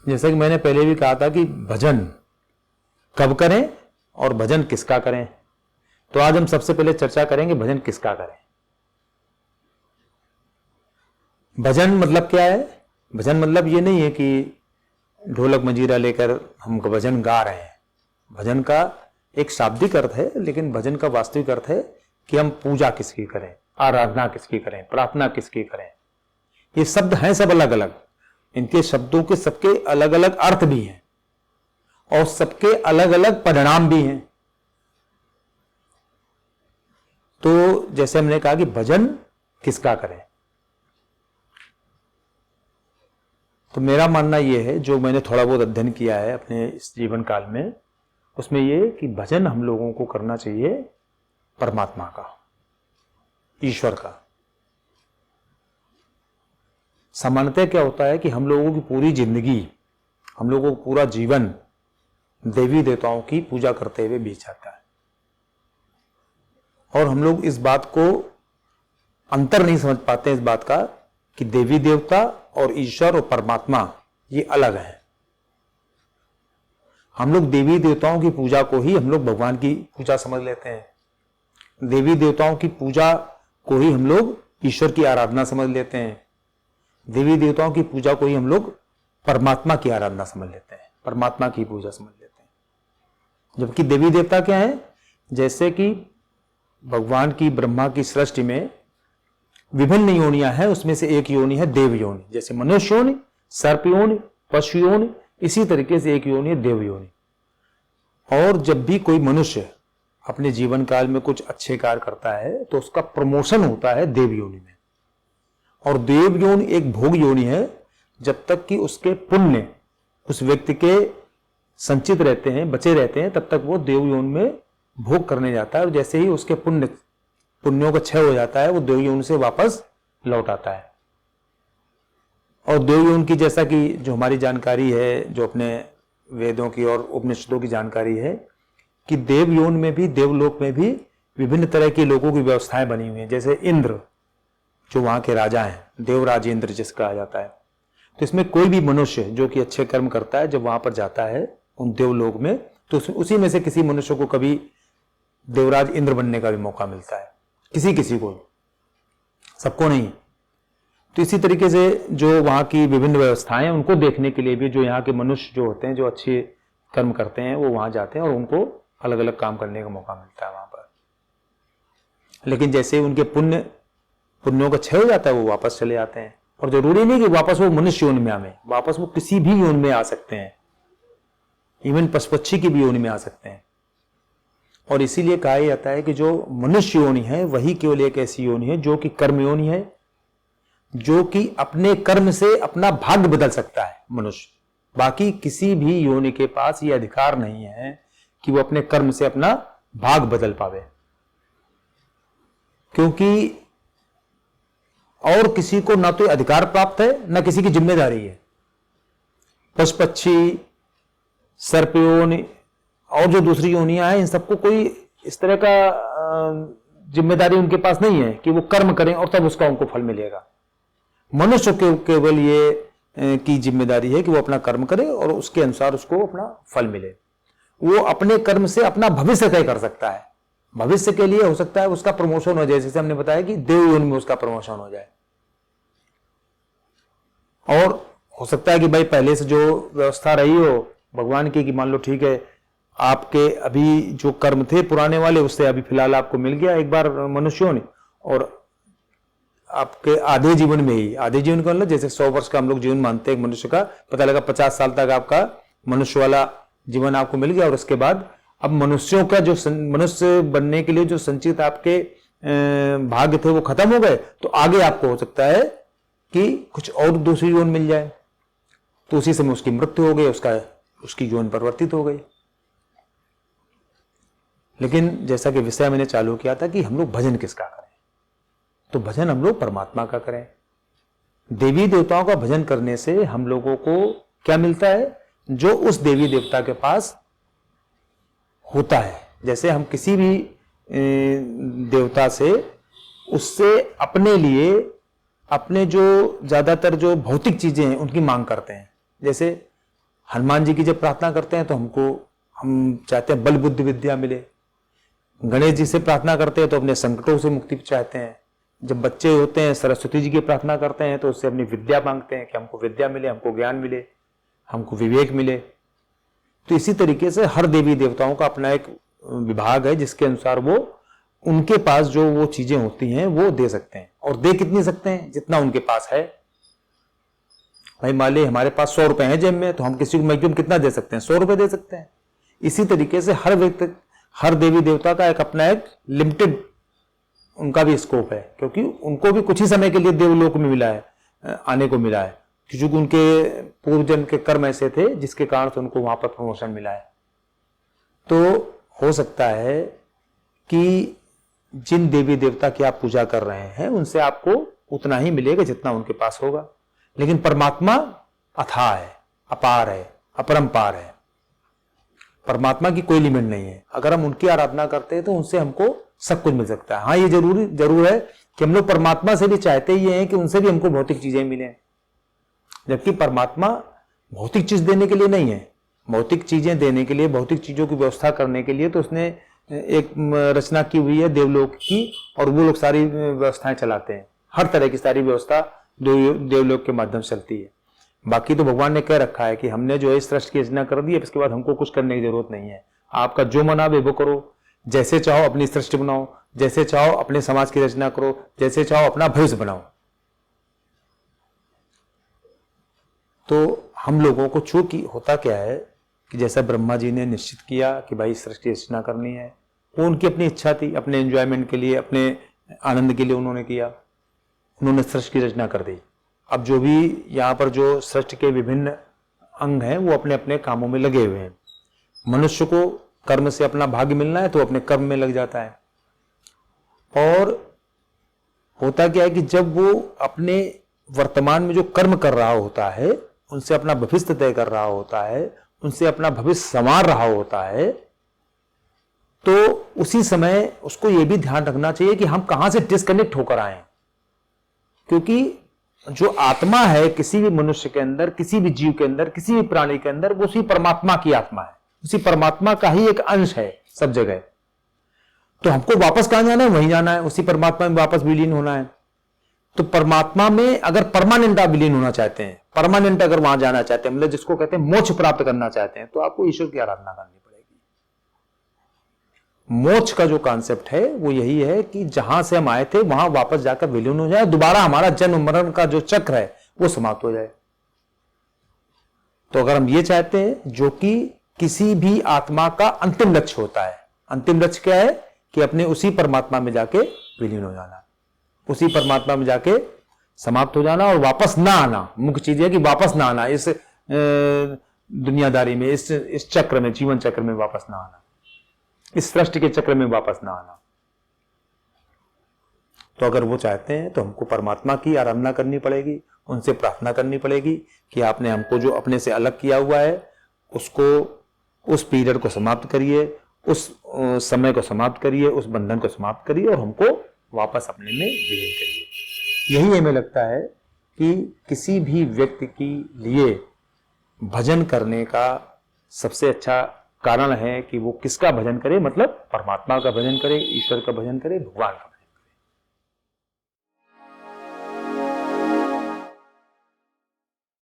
जैसा कि मैंने पहले भी कहा था कि भजन कब करें और भजन किसका करें, तो आज हम सबसे पहले चर्चा करेंगे भजन किसका करें। भजन मतलब क्या है? भजन मतलब ये नहीं है कि ढोलक मंजीरा लेकर हम भजन गा रहे हैं। भजन का एक शाब्दिक अर्थ है, लेकिन भजन का वास्तविक अर्थ है कि हम पूजा किसकी करें, आराधना किसकी करें, प्रार्थना किसकी करें। ये शब्द हैं सब अलग अलग, इनके शब्दों के सबके अलग अलग अर्थ भी हैं और सबके अलग अलग परिणाम भी हैं। तो जैसे हमने कहा कि भजन किसका करें, तो मेरा मानना यह है, जो मैंने थोड़ा बहुत अध्ययन किया है अपने इस जीवन काल में, उसमें यह कि भजन हम लोगों को करना चाहिए परमात्मा का, ईश्वर का। सामान्यतः क्या होता है कि हम लोगों की पूरी जिंदगी, हम लोगों को पूरा जीवन देवी देवताओं की पूजा करते हुए बीत जाता है और हम लोग इस बात को अंतर नहीं समझ पाते, इस बात का कि देवी देवता और ईश्वर और परमात्मा ये अलग है। हम लोग देवी देवताओं की पूजा को ही हम लोग भगवान की पूजा समझ लेते हैं, देवी देवताओं की पूजा को ही हम लोग ईश्वर की आराधना समझ लेते हैं, देवी देवताओं की पूजा को ही हम लोग परमात्मा की आराधना समझ लेते हैं, परमात्मा की पूजा समझ लेते हैं। जबकि देवी देवता क्या है? जैसे कि भगवान की ब्रह्मा की सृष्टि में विभिन्न योनियां हैं, उसमें से एक योनि है देव योनि। जैसे मनुष्य योनि, सर्प योनि, पशु योनि, इसी तरीके से एक योनि है देव योनि। और जब भी कोई मनुष्य अपने जीवन काल में कुछ अच्छे कार्य करता है तो उसका प्रमोशन होता है देव योनि में। और देव योनि एक भोग योनि है, जब तक कि उसके पुण्य उस व्यक्ति के संचित रहते हैं, बचे रहते हैं, तब तक वो देव योनि में भोग करने जाता है। और जैसे ही उसके पुण्यों का क्षय हो जाता है, वो देव योनि से वापस लौट आता है। और देव योनि की, जैसा कि जो हमारी जानकारी है, जो अपने वेदों की और उपनिषदों की जानकारी है, कि देव योनि में भी, देवलोक में भी विभिन्न तरह के लोगों की व्यवस्थाएं बनी हुई हैं। जैसे इंद्र जो वहां के राजा हैं, देवराज इंद्र जिसका कहा जाता है, तो इसमें कोई भी मनुष्य जो कि अच्छे कर्म करता है, जब वहां पर जाता है उन देवलोक में, तो उसी में से किसी मनुष्य को कभी देवराज इंद्र बनने का भी मौका मिलता है, किसी को, सबको नहीं। तो इसी तरीके से जो वहां की विभिन्न व्यवस्थाएं, उनको देखने के लिए भी जो यहाँ के मनुष्य जो होते हैं, जो अच्छे कर्म करते हैं, वो वहां जाते हैं और उनको अलग अलग काम करने का मौका मिलता है वहां पर। लेकिन जैसे उनके पुण्यों का क्षय हो जाता है, वो वापस चले आते हैं। और जरूरी नहीं कि वापस वो मनुष्य योनि में आवे, वापस वो किसी भी योनि में आ सकते हैं, इवन पशु पक्षी की भी योनि में आ सकते हैं। और इसीलिए कहा जाता है कि जो मनुष्य योनि है वही केवल एक ऐसी योनि है जो कि कर्म योनि है, जो कि अपने कर्म से अपना भाग्य बदल सकता है मनुष्य। बाकी किसी भी योनि के पास ये अधिकार नहीं है कि वो अपने कर्म से अपना भाग्य बदल पावे, क्योंकि और किसी को ना तो अधिकार प्राप्त है, ना किसी की जिम्मेदारी है। पशु पक्षी, सर्प योनि और जो दूसरी योनियां हैं, इन सबको कोई इस तरह का जिम्मेदारी उनके पास नहीं है कि वो कर्म करें और तब उसका उनको फल मिलेगा। मनुष्य के केवल ये की जिम्मेदारी है कि वो अपना कर्म करे और उसके अनुसार उसको अपना फल मिले। वो अपने कर्म से अपना भविष्य तय कर सकता है। भविष्य के लिए हो सकता है उसका प्रमोशन हो जाए, जैसे हमने बताया कि देव योनि में उसका प्रमोशन हो जाए। और हो सकता है कि भाई पहले से जो व्यवस्था रही हो भगवान की, कि मान लो ठीक है, आपके अभी जो कर्म थे पुराने वाले, उससे अभी फिलहाल आपको मिल गया एक बार मनुष्यों ने, और आपके आधे जीवन में ही, आधे जीवन का मतलब जैसे 100 वर्ष का हम लोग जीवन मानते हैं मनुष्य का, पता लगा 50 साल तक आपका मनुष्य वाला जीवन आपको मिल गया। और उसके बाद अब मनुष्यों का जो मनुष्य बनने के लिए जो संचित आपके भाग्य थे वो खत्म हो गए, तो आगे आपको हो सकता है कि कुछ और दूसरी योनि मिल जाए। तो उसी समय उसकी मृत्यु हो गई, उसकी योनि परिवर्तित हो गई। लेकिन जैसा कि विषय मैंने चालू किया था कि हम लोग भजन किसका करें, तो भजन हम लोग परमात्मा का करें। देवी देवताओं का भजन करने से हम लोगों को क्या मिलता है? जो उस देवी देवता के पास होता है। जैसे हम किसी भी देवता से उससे अपने लिए अपने जो ज्यादातर जो भौतिक चीजें हैं उनकी मांग करते हैं। जैसे हनुमान जी की जब प्रार्थना करते हैं तो हम चाहते हैं बल बुद्धि विद्या मिले। गणेश जी से प्रार्थना करते हैं तो अपने संकटों से मुक्ति चाहते हैं। जब बच्चे होते हैं सरस्वती जी की प्रार्थना करते हैं तो उससे अपनी विद्या मांगते हैं कि हमको विद्या मिले, हमको ज्ञान मिले, हमको विवेक मिले। तो इसी तरीके से हर देवी देवताओं का अपना एक विभाग है जिसके अनुसार वो उनके पास जो वो चीजें होती हैं वो दे सकते हैं। और दे कितनी सकते हैं? जितना उनके पास है। भाई मान ली हमारे पास 100 रुपए हैं जेब में, तो हम किसी को मैक्सिमम कितना दे सकते हैं? 100 रुपए दे सकते हैं। इसी तरीके से हर व्यक्ति, हर देवी देवता का अपना एक लिमिटेड उनका भी स्कोप है, क्योंकि उनको भी कुछ ही समय के लिए देवलोक में मिला है, आने को मिला है, क्योंकि उनके पूर्वजन्म के कर्म ऐसे थे जिसके कारण से उनको वहां पर प्रमोशन मिला है। तो हो सकता है कि जिन देवी देवता की आप पूजा कर रहे हैं उनसे आपको उतना ही मिलेगा जितना उनके पास होगा। लेकिन परमात्मा अथाह है, अपार है, अपरंपार है। परमात्मा की कोई लिमिट नहीं है। अगर हम उनकी आराधना करते हैं तो उनसे हमको सब कुछ मिल सकता है। हाँ, ये जरूर है कि हम लोग परमात्मा से भी चाहते ही हैं कि उनसे भी हमको भौतिक चीजें मिलें, जबकि परमात्मा भौतिक चीज देने के लिए नहीं है। भौतिक चीजें देने के लिए, भौतिक चीजों की व्यवस्था करने के लिए तो उसने एक रचना की हुई है देवलोक की, और वो लोग सारी व्यवस्थाएं चलाते हैं। हर तरह की सारी व्यवस्था देवलोक के माध्यम से चलती है। बाकी तो भगवान ने कह रखा है कि हमने जो है इस सृष्टि की रचना कर दी है, इसके बाद हमको कुछ करने की जरूरत नहीं है। आपका जो मन आवे वो करो, जैसे चाहो अपनी सृष्टि बनाओ, जैसे चाहो अपने समाज की रचना करो, जैसे चाहो अपना भविष्य बनाओ। तो हम लोगों को चूंकि होता क्या है कि जैसा ब्रह्मा जी ने निश्चित किया कि भाई सृष्टि रचना करनी है, वो उनकी अपनी इच्छा थी, अपने एंजॉयमेंट के लिए, अपने आनंद के लिए उन्होंने किया, उन्होंने सृष्टि की रचना कर दी। अब जो भी यहाँ पर जो सृष्टि के विभिन्न अंग हैं वो अपने अपने कामों में लगे हुए हैं। मनुष्य को कर्म से अपना भाग्य मिलना है तो अपने कर्म में लग जाता है। और होता क्या है कि जब वो अपने वर्तमान में जो कर्म कर रहा होता है, उनसे अपना भविष्य तय कर रहा होता है, उनसे अपना भविष्य संवार रहा होता है, तो उसी समय उसको यह भी ध्यान रखना चाहिए कि हम कहां से डिस्कनेक्ट होकर आए। क्योंकि जो आत्मा है किसी भी मनुष्य के अंदर, किसी भी जीव के अंदर, किसी भी प्राणी के अंदर, वो उसी परमात्मा की आत्मा है, उसी परमात्मा का ही एक अंश है सब जगह। तो हमको वापस कहां जाना है? वहीं जाना है, उसी परमात्मा में वापस विलीन होना है। तो परमात्मा में अगर परमानेंट आप विलीन होना चाहते हैं, परमानेंट अगर वहां जाना चाहते हैं, मतलब जिसको कहते हैं मोक्ष प्राप्त करना चाहते हैं, तो आपको ईश्वर की आराधना करनी पड़ेगी। मोक्ष का जो कॉन्सेप्ट है वो यही है कि जहां से हम आए थे वहां वापस जाकर विलीन हो जाए, दोबारा हमारा जन्म मरण का जो चक्र है वो समाप्त हो जाए। तो अगर हम ये चाहते हैं, जो कि किसी भी आत्मा का अंतिम लक्ष्य होता है, अंतिम लक्ष्य क्या है कि अपने उसी परमात्मा में जाके विलीन हो जाना, उसी परमात्मा में जाके समाप्त हो जाना और वापस ना आना। मुख्य चीज है कि वापस ना आना, इस दुनियादारी में, इस चक्र में, जीवन चक्र में वापस ना आना, इस सृष्टि के चक्र में वापस ना आना। तो अगर वो चाहते हैं तो हमको परमात्मा की आराधना करनी पड़ेगी, उनसे प्रार्थना करनी पड़ेगी कि आपने हमको जो अपने से अलग किया हुआ है उसको, उस पीरियड को समाप्त करिए, उस समय को समाप्त करिए, उस बंधन को समाप्त करिए और हमको वापस अपने में विलीन करिए। यही हमें लगता है कि किसी भी व्यक्ति के लिए भजन करने का सबसे अच्छा कारण है कि वो किसका भजन करे, मतलब परमात्मा का भजन करे, ईश्वर का भजन करे, भगवान का।